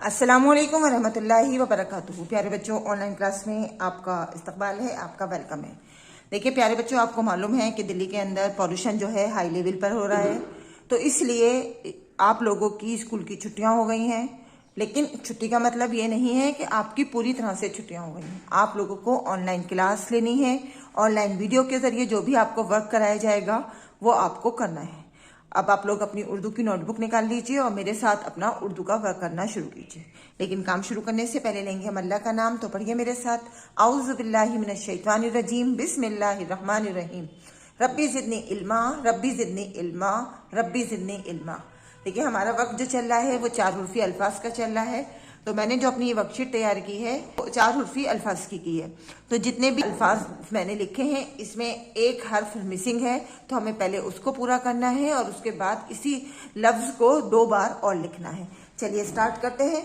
अस्सलामुअलैकुम वरहमतुल्लाहि वबरकातुहू। प्यारे बच्चों, ऑनलाइन क्लास में आपका इस्तकबाल है, आपका वेलकम है। देखिए प्यारे बच्चों, आपको मालूम है कि दिल्ली के अंदर पॉल्यूशन जो है हाई लेवल पर हो रहा है, तो इसलिए आप लोगों की स्कूल की छुट्टियां हो गई हैं। लेकिन छुट्टी का मतलब ये नहीं है कि आपकी पूरी तरह से छुट्टियां हो गई हैं। आप लोगों को ऑनलाइन क्लास लेनी है, ऑनलाइन वीडियो के जरिए जो भी आपको वर्क कराया जाएगा वो आपको करना है। अब आप लोग अपनी उर्दू की नोटबुक निकाल लीजिए और मेरे साथ अपना उर्दू का वर्क करना शुरू कीजिए। लेकिन काम शुरू करने से पहले लेंगे हम अल्लाह का नाम, तो पढ़िए मेरे साथ। औज़ु बिल्लाहि मिनश शैतानिर रजीम, बिस्मिल्लाहिर रहमानिर रहीम। रब्बी ज़िदनी इल्मा, रब्बी ज़िदनी इल्मा, रब्बी ज़िदनी इल्मा। देखिए हमारा वक्त जो चल रहा है वो 4 हुर्फी अल्फाज का चल रहा है। तो मैंने जो अपनी वर्कशीट तैयार की है वो 4 हुर्फी अल्फाज की है। तो जितने भी अल्फाज मैंने लिखे हैं इसमें एक हर्फ मिसिंग है, तो हमें पहले उसको पूरा करना है और उसके बाद इसी लफ्ज को 2 बार और लिखना है। चलिए स्टार्ट करते हैं।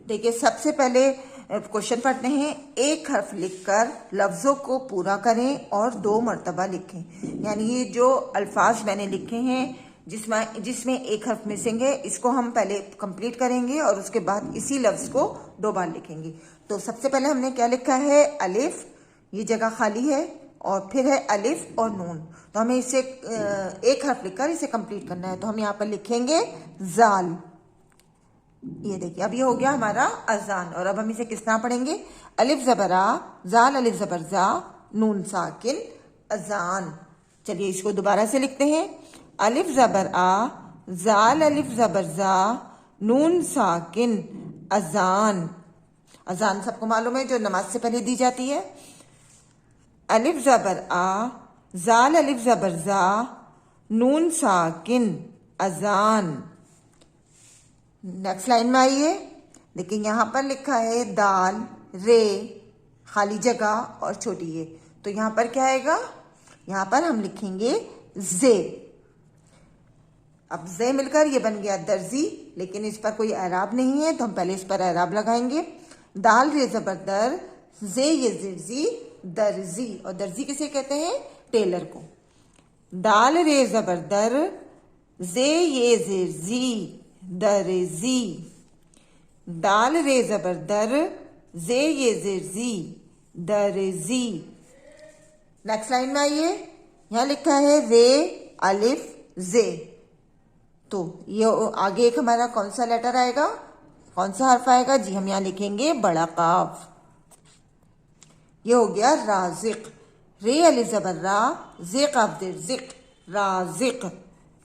देखिए सबसे पहले क्वेश्चन पढ़ते हैं। एक हर्फ लिखकर लफ्जों को पूरा करें और 2 मरतबा लिखें। यानी ये जो अल्फाज मैंने लिखे हैं जिसमें एक हर्फ मिसिंग है, इसको हम पहले कंप्लीट करेंगे और उसके बाद इसी लफ्ज को 2 बार लिखेंगे। तो सबसे पहले हमने क्या लिखा है? अलिफ, ये जगह खाली है, और फिर है अलिफ और नून। तो हमें इसे एक हर्फ लिखकर इसे कंप्लीट करना है। तो हम यहाँ पर लिखेंगे जाल। ये देखिए अब ये हो गया हमारा अजान। और अब हम इसे किस तरह पढ़ेंगे? अलिफ जबर आ, जाल अलिफ जबर जा, नून साकिन, अजान। चलिए इसको दोबारा से लिखते हैं। अलिफ जबर आ, जाल अलिफ जबर जा, नून साकिन, अजान। अजान सबको मालूम है, जो नमाज से पहले दी जाती है। अलिफ जबर आ, जाल अलिफ जबर जा, नून साकिन, अजान। नेक्स्ट लाइन में आइए। देखिए यहाँ पर लिखा है दाल, रे, खाली जगह और छोटी ये। तो यहाँ पर क्या आएगा? यहाँ पर हम लिखेंगे जे। अब जे मिलकर ये बन गया दर्जी, लेकिन इस पर कोई एराब नहीं है तो हम पहले इस पर एराब लगाएंगे। दाल रे जबर दर, जे ये जिर्जी, दर्जी। और दर्जी किसे कहते हैं? टेलर को। दाल रे जबर दर, जे ये जिर्जी, दर्जी। दाल रे जबर दर, जे ये जिर्जी, दर्जी। नेक्स्ट लाइन में आइए। यहाँ लिखा है रे अलिफ जे। तो ये आगे एक हमारा कौन सा लेटर आएगा, कौन सा हर्फ आएगा? जी हम यहाँ लिखेंगे बड़ा काफ। ये हो गया राजिक। रे अलिफ जबर रा, जे काफ जेर जिक, राजिक।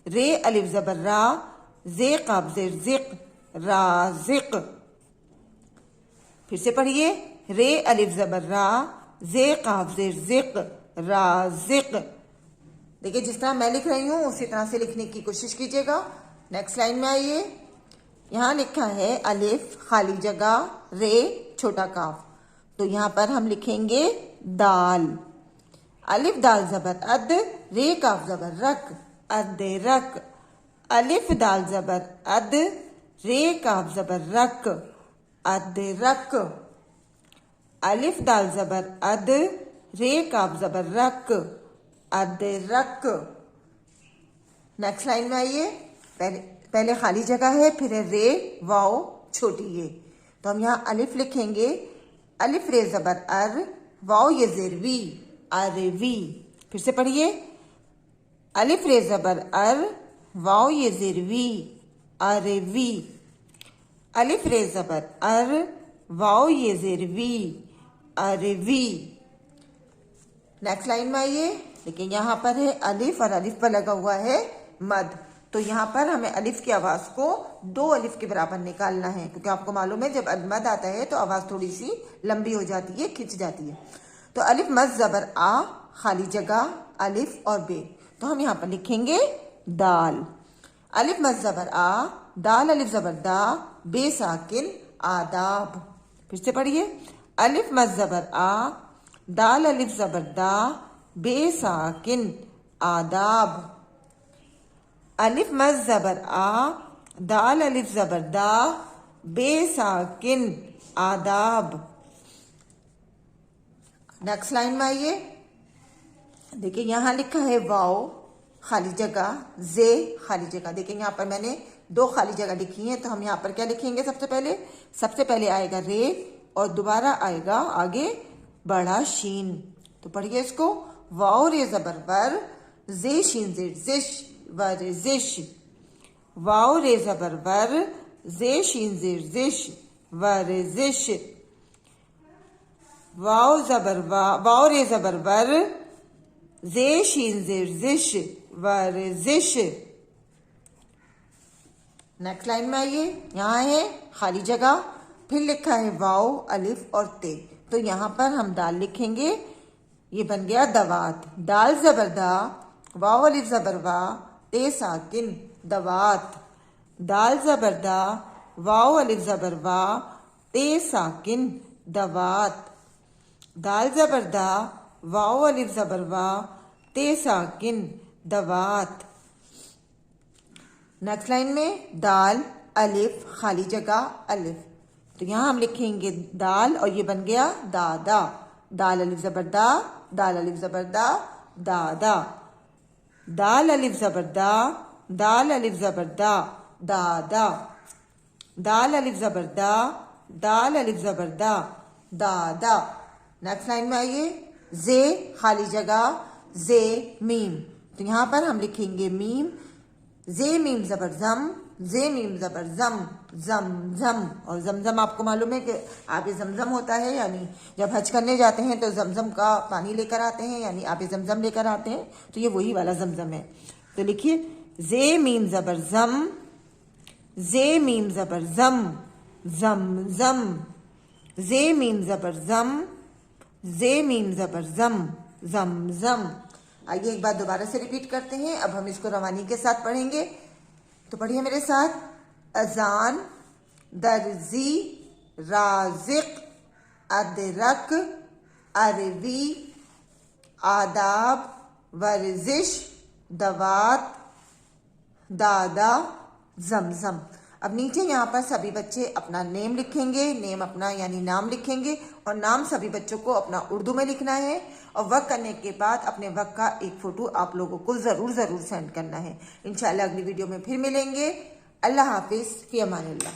रे अलिफ जबर रा, जे काफ जेर जिक, राजिक। फिर से पढ़िए। रे अलिफ जबर रा, जे काफ जेर जिक, राजिक। देखिए जिस तरह मैं लिख रही हूं उसी तरह से लिखने की कोशिश कीजिएगा। नेक्स्ट लाइन में आइए। यहाँ लिखा है अलिफ खाली जगह, रे छोटा काफ। तो यहाँ पर हम लिखेंगे दाल। अलिफ दाल जबर अद, रे काफ जबर रक, अद रक। अलिफ दाल जबर अद, रे काफ जबर रक, अद रक। अलिफ दाल जबर अद, रे काफ जबर रक, अदरक। नेक्स्ट लाइन में आइए। पहले खाली जगह है, फिर है रे वाओ छोटी ये। तो हम यहाँ अलिफ लिखेंगे। अलिफ रे जबर अर, वाओ ये जेरवी, अरवी। फिर से पढ़िए। अलिफ रे जबर अर, वाओ ये जेरवी, अरवी। अलिफ रे जबर अर, वाओ ये जेरवी, अरवी। नेक्स्ट लाइन में आइए। लेकिन यहाँ पर है अलिफ और अलिफ पर लगा हुआ है मद। तो यहाँ पर हमें अलिफ की आवाज को 2 अलिफ के बराबर निकालना है, क्योंकि आपको मालूम है जब मद आता है तो आवाज थोड़ी सी लंबी हो जाती है, खिंच जाती है। तो अलिफ मद जबर आ, खाली जगह अलिफ और बे। तो हम यहाँ पर लिखेंगे दाल। अलिफ मद जबर आ, दाल अलिफ जबर दा, बे साकिन, आदाब। फिर से पढ़िए। अलिफ मद जबर आ, दाल अलिफ जबर दा, बे साकिन, आदाब। अलिफ मद जबर आ, दाल अलिफ जबर दा, बे साकिन, आदाब। नेक्स्ट लाइन में आइए। देखिए यहाँ लिखा है वाओ खाली जगह, जे खाली जगह। देखिए यहाँ पर मैंने दो खाली जगह लिखी है, तो हम यहाँ पर क्या लिखेंगे? सबसे पहले आएगा रे और दोबारा आएगा आगे बड़ा शीन। तो पढ़िए इसको, वाओ रे जबर वर, जे शीन जेड जिश, वरजिश। वाओ रे जबर वर, जे शीन जेड जिश, वरजिश। वाओ रे जबर वर, जे शीन जेड जिश, वरजिश। नेक्स्ट लाइन में आइए, यहाँ है खाली जगह, फिर लिखा है वाओ अलिफ और ते, तो यहाँ पर हम दाल लिखेंगे। ये बन गया दवात। दाल जबर दा, वाओ अलिफ जबर वा, ते साकिन, दवात। दाल जबर दा, वाओ अलिफ जबर वा, ते साकिन, दवात। दाल जबर दा, वाओ अलिफ जबर वा, ते साकिन, दवात। नेक्स्ट लाइन में दाल अलिफ खाली जगह अलिफ, तो यहां हम लिखेंगे दाल और ये बन गया दादा। दाल अलिफ जबर दा, दाल अलिफ जबर दा, दादा। दाल अलिफ जबर दा, दाल अलिफ जबर दा, दादा। दाल अलिफ जबर दा, दाल अलिफ जबर दा, दादा। नेक्स्ट लाइन में आइए, जे खाली जगह जे मीम, तो यहां पर हम लिखेंगे मीम। जे मीम जबर जम, जे मीम जबर जम, जम जम। और जमजम आपको मालूम है कि आबे जमजम होता है, यानी जब हज करने जाते हैं तो जमजम का पानी लेकर आते हैं, यानी आबे जमजम लेकर आते हैं, तो ये वही वाला जमजम है। तो लिखिए, जे मीम जबर जम, जे मीम जबर जम, जम जम। जे मीम जबर जम, जे मीम जबर जम, जम जम। आइए एक बार दोबारा से रिपीट करते हैं, अब हम इसको रवानी के साथ पढ़ेंगे। तो पढ़िए मेरे साथ, अजान, दर्जी, राजिक, अदरक, अरवी, आदाब, वर्जिश, दवात, दादा, जमजम। अब नीचे यहाँ पर सभी बच्चे अपना नेम लिखेंगे, नेम अपना यानी नाम लिखेंगे, और नाम सभी बच्चों को अपना उर्दू में लिखना है, और वर्क करने के बाद अपने वर्क का एक फोटो आप लोगों को जरूर सेंड करना है। इंशाल्लाह अगली वीडियो में फिर मिलेंगे। अल्लाह हाफिज, फी अमानिल्लाह।